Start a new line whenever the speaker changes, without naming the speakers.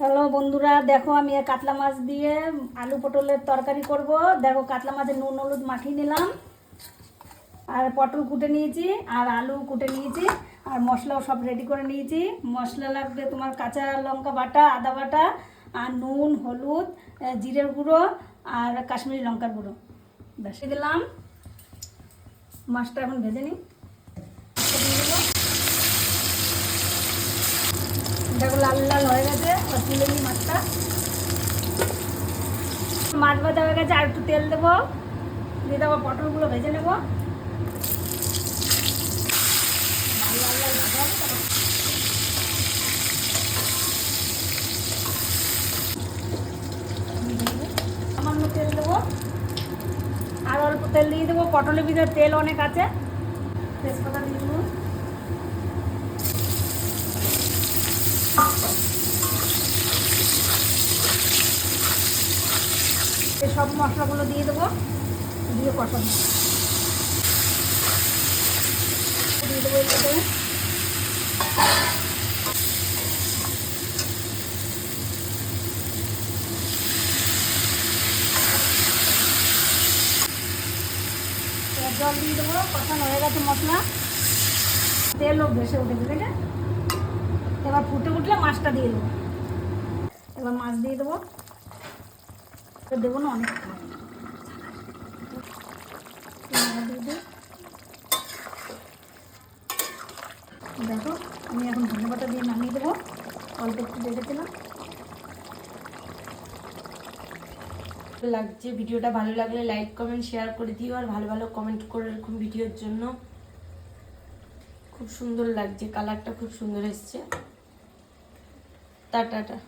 Hello বন্ধুরা, দেখো আমি কাতলা মাছ দিয়ে আলু পটলের তরকারি করব। দেখো কাতলা মাছের নুন হলুদ মাখিয়ে নিলাম, আর পটল কুটে নিয়েছি, আর আলু কুটে নিয়েছি, আর মশলাও সব রেডি করে নিয়েছি। মশলা লাগবে তোমার কাঁচা লঙ্কা বাটা, আদা বাটা, আর নুন হলুদ, জিরের গুঁড়ো, আর কাশ্মীরি লঙ্কার গুঁড়ো। ব্যাস দিলাম। মাছটা এখন ভেজে নিই। দেখো লাল লাল হয়ে গেছে, তুলে নিই মাছটা। মাছ ভাজা হয়ে গেছে, আর একটু তেল দেবো, দিয়ে দেবো পটলগুলো ভেজে নেবো। লাল লাল ভাজা হবে তখন সামান্য তেল দেবো, আর অল্প তেল দিয়ে দেবো। পটলের ভিতরে তেল অনেক আছে। তেজপাতা দিয়ে দেবো, সব মশলাগুলো দিয়ে দেবো, দিয়ে কষাবো। দিয়ে দেবো এটাতে জল দিয়ে দেবো। কষানো হয়ে গেছে মশলা, তেলও ভেসে উঠেছে, ঠিক আছে। এবার ফুটে উঠলে মাছটা দিয়ে দেবো। এবার মাছ দিয়ে দেবো, দেবো না অনেক দিয়ে দিই। দেখো আমি এখন ধনে পাতা দিয়ে নামিয়ে দেবো, অল্প একটু দেখেছিলাম।
লাগছে ভিডিওটা ভালো লাগলে লাইক কমেন্ট শেয়ার করে দিও, আর ভালো ভালো কমেন্ট করে এরকম ভিডিওর জন্য। খুব সুন্দর লাগছে, কালারটা খুব সুন্দর এসছে। টাটা।